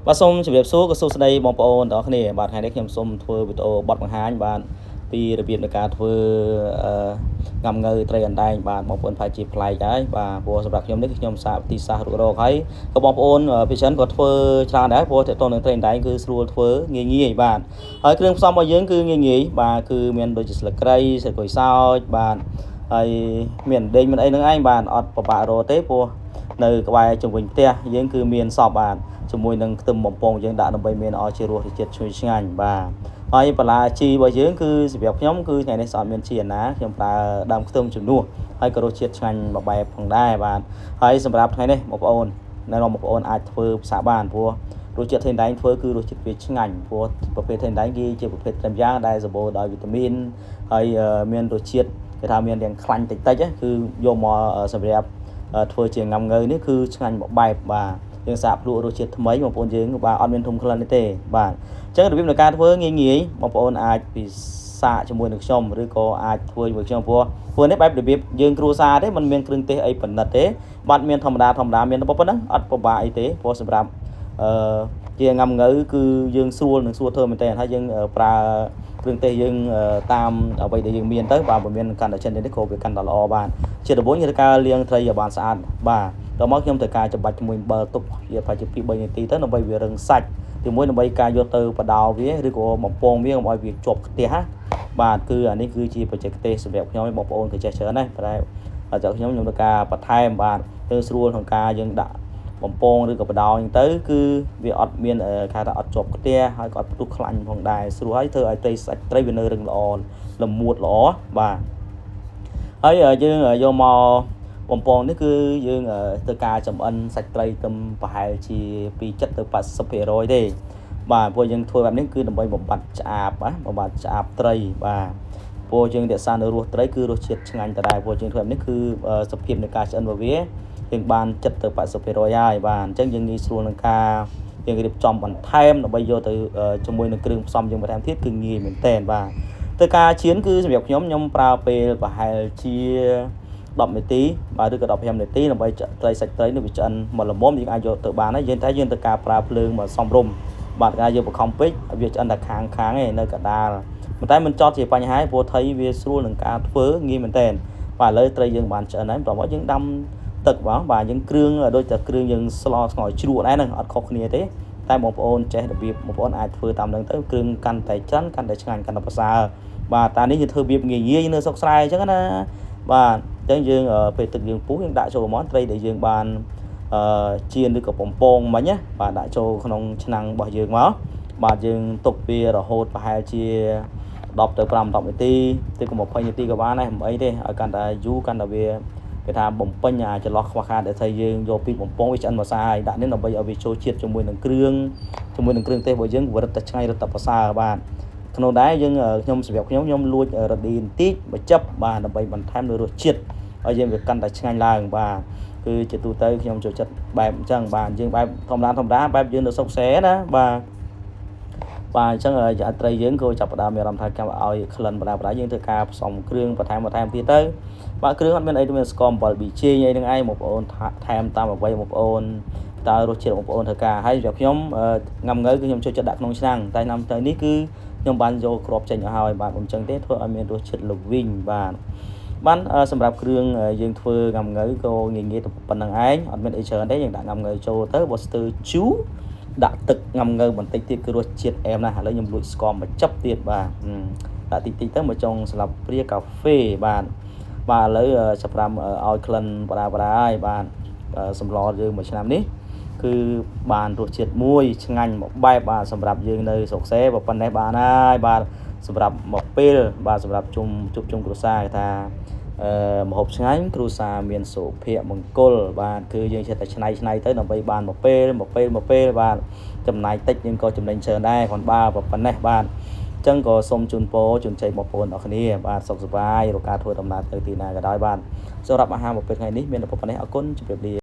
បាទសូមជម្រាបសួរក៏សួស្តីបងប្អូនទាំងអស់គ្នាបាទថ្ងៃនេះខ្ញុំសូមធ្វើវីដេអូបទបង្ហាញបាទពីរបៀបនៃការធ្វើងំងើត្រីអណ្ដែងបាទបងប្អូនប្រហែលជាប្លែកហើយបាទព្រោះសម្រាប់ខ្ញុំនេះគឺខ្ញុំសាកវិធីសាស្ត្ររុករកហើយក៏បងប្អូនពីច្រើនក៏ធ្វើច្រើនដែរព្រោះតើតើនឹងត្រីអណ្ដែងគឺស្រួលធ្វើងាយបាទហើយគ្រឿងផ្សំរបស់យើងគឺងាយបាទគឺមានដូចជាស្លឹកគ្រៃស្លឹកក្រូចសើចបាទហើយមានដេញមានអីហ្នឹងឯងបាទអត់ពិបាករកទេព្រោះនៅក្បែរជុំវិញផ្ទះយើងគឺមានសពបាទជាមួយនឹងខ្ទឹមបំពងយើងដាក់ដើម្បីមានឲ្យជារសជាតិឈ្ងុយឆ្ងាញ់បាទហើយបន្លាជីរបស់យើងគឺសម្រាប់ខ្ញុំគឺថ្ងៃនេះស្អត់មានជីណាខ្ញុំប្រើដើមខ្ទឹមជំនួសហើយក៏រសជាតិឆ្ងាញ់មួយបែបផងដែរបាទហើយសម្រាប់ថ្ងៃនេះបងប្អូននៅបងប្អូនអាចធ្វើផ្សារបានព្រោះរសជាតិថេនដែងធ្វើគឺរសជាតិវាឆ្ងាញ់ព្រោះប្រភេទថេនដែងគេជាប្រភេទត្រឹមយ៉ាងដែលសម្បូរដោយវីតាមីនហើយមានរសជាតិគេថាមានទាំងខ្លាញ់តិចៗគឺយកមកសម្រាប់ធ្វើជាងំងើនេះគឺឆ្ងាញ់មួយបែបបាទយើងសាកភ្លក់រសជាតិថ្មីបងប្អូនយើងបាទអត់មានធំក្លិនទេបាទអញ្ចឹងរបៀបនៃការធ្វើងាយបងប្អូនអាចពិសាជាមួយនឹងខ្ញុំឬក៏អាចធ្វើជាមួយខ្ញុំព្រោះនេះបែបរបៀបយើងគ្រួសារទេมันមានគ្រឿងទេសអីប៉ុណ្ណិតទេបាទមានធម្មតាមានប៉ុណ្ណឹងអត់ពិបាកអីទេព្រោះសម្រាប់ជាងំងើគឺយើងស្រួលនឹងស្រួលធ្វើមែនតើហើយយើងប្រើគ្រឿងទេសយើងតាមអ្វីដែលយើងមានទៅបាទបើមានកាន់តែចិននេះក៏វាកាន់តែល្អបាទជាដំបូងយើងត្រូវការលាងត្រីឲ្យបានស្អាតបាទដល់មកខ្ញុំត្រូវការចំបាច់ជាមួយអំបិលទុកវាប្រហែលជា2-3នាទីទៅដើម្បីវារឹងសាច់ទីមួយដើម្បីការយកទៅបដោវាឬក៏បំពងវាកុំឲ្យវាជាប់ខ្ទះបាទគឺអានេះគឺជាបច្ចេកទេសសម្រាប់ខ្ញុំបងប្អូនក៏ចេះច្រើនដែរតែខ្ញុំត្រូវការបន្ថែមបាទទៅស្រួលក្នុងការយើងដាក់បំពងឬក៏បដោអញ្ចឹងទៅគឺវាអត់មានគេថាអត់ជាប់ខ្ទះហើយក៏អត់ផ្ទុះខ្លាញ់ផងដែរស្រួលហើយធ្វើឲ្យត្រីសាច់ត្រីវានៅរឹងល្អល្មួតល្អបាទហើយយើងយកមកបំពងនេះគឺយើងធ្វើការចំអិនសាច់ត្រីទៅប្រហែលជាពី70 ទៅ 80% ទេបាទព្រោះយើងធ្វើបែបនេះគឺដើម្បីបំបត្តិឆ្អាបបំបត្តិឆ្អាបត្រីបាទព្រោះយើងរក្សានៅរសត្រីគឺរសជាតិឆ្ងាញ់ដដែលព្រោះយើងធ្វើបែបនេះគឺសភាពនៃការឆ្អិនរបស់វាយើងបាន70 ទៅ 80% ហើយបាទអញ្ចឹងយើងងាយស្រួលនឹងការយើងរៀបចំបន្ថែមដើម្បីយកទៅជាមួយនឹងគ្រឿងផ្សំយើងបន្ថែមទៀតគឺងាយមែនតើបាទទៅការជៀនគឺសម្រាប់ខ្ញុំប្រើពេលប្រហែលជា10នាទីបាទឬក៏15នាទីដើម្បីត្រីសាច់ត្រីនេះវាឆ្អិនមកល្មមយើងអាចយកទៅបានហើយយើងត្រូវការប្រើភ្លើងមកសមរម្យបាទការយកបខំពេកវាឆ្អិនតែខាងឯនៅកដាលប៉ុន្តែមិនចត់ជាបញ្ហាព្រោះត្រីវាស្រួលនឹងការធ្វើងាយមែនតើបាទឥឡូវត្រីយើងបានឆ្អិនហើយបន្តមកយើងដាំទឹកបាទយើងគ្រឿងដូចតែគ្រឿងយើងស្លស្ងោរជ្រក់ដែរហ្នឹងអត់ខុសគ្នាទេតែបងប្អូនចេះរបៀបបងប្អូនអាចធ្វើតាមហ្នឹងទៅគ្រឿងកាន់តែច្រើនកាន់តែឆ្ងាញ់កាន់តែប្រសើរបាទតានេះយើងធ្វើរបៀបងាយនៅស្រុកស្រែអញ្ចឹងណាបាទអញ្ចឹងយើងពេលទឹកយើងពុះយើងដាក់ចូលមកត្រីដែលយើងបានជៀនឬក៏បំពងមិញណាបាទដាក់ចូលក្នុងឆ្នាំងរបស់យើងមកបាទយើងទុកវារហូតប្រហែលជា10 ទៅ 15 នាទីឬក៏20នាទីក៏បានដែរមិនអីទេឲ្យកាន់តែយូរកាន់តែវាគេថាបំពេញអាចន្លោះខ្វះខាតដែលថាយើងយកពីបំពងវាឆ្អិនមកសាហើយដាក់នេះដើម្បីឲ្យវាចូលជាតិជាមួយនឹងគ្រឿងទេសរបស់យើងវារឹតតែឆ្ងាញ់រឹតតែប្រសើរបាទក្នុងដែរយើងខ្ញុំសម្រាប់ខ្ញុំលួចរ៉ាឌីបន្តិចបញ្ចប់បាទដើម្បីបន្ថែមនូវរសជាតិឲ្យយើងវាកាន់តែឆ្ងាញ់ឡើងបាទគឺជាទូទៅខ្ញុំចូលចិត្តបែបអញ្ចឹងបាទយើងបែបធម្មតាបែបយើងនៅស្រុកស្រែណាបាទអញ្ចឹងត្រីយើងក៏ចាប់ផ្ដើមមានអារម្មណ៍ថាចាំឲ្យក្លិនបដាយើងធ្វើការផ្សំគ្រឿងបន្ថែមទៀតទៅបាទគ្រឿងអត់មានអីមានស្ករអំបិលប៊ីចេងអីហ្នឹងឯងបងប្អូនថែមតាមអ្វីបងប្អូនតើរសជាតិបងប្អូនធ្វើការហើយសម្រាប់ខ្ញុំងំងើគឺខ្ញុំចូលចិត្តដាក់ក្នុងឆ្នាំងតែឆ្នាំទៅនេះគឺខ្ញុំបានយកគ្រាប់ចេញឲ្យហើយបាទអញ្ចឹងទេធ្វើឲ្យមានរសជាតិល្វីងបាទសម្រាប់គ្រឿងយើងធ្វើងំងើក៏ងាយទៅប៉ុណ្្នឹងឯងអត់មានអីច្រើនទេយើងដាក់ងំងើចូលទៅបើស្ទើរជូរដាក់ទឹកងំងើបន្តិចទៀតគឺរសជាតិអែមណាស់ឥឡូវខ្ញុំលួចស្ករមកចាប់ទៀតបាទដាក់តិចទៅមកចុងស្លាបព្រាកាហ្វេបាទឥឡូវចាប់ផ្ដើមឲ្យក្លិនបដាហើយបាទសម្លយើងមួយឆ្នាំនេះគឺបានរសជាតិមួយឆ្ងាញ់មួយបែបបាទសម្រាប់យើងនៅស្រុកសេប៉ុណ្ណេះបានហើយបាទសម្រាប់មកពេលបាទសម្រាប់ជុំគ្រួសារគេថាម្ហូបឆ្ងាញ់គ្រួសារមានសុភមង្គលបាទគឺយើងចេះតែឆ្នៃទៅដើម្បីបានមកពេលបាទចំណាយតិចយើងក៏ចំណេញច្រើនដែរគ្រាន់បើប៉ុណ្ណេះបាទអញ្ចឹងក៏សូមជូនពរជូនជ័យបងប្អូនអរគ្នាបាទសុខសប្បាយរកការធ្វើដំណើរទៅទីណាក៏ដោយបាទសម្រាប់អាហារប្រភេទថ្ងៃនេះមានតែប៉ុណ្ណេះអរគុណជម្រាបលា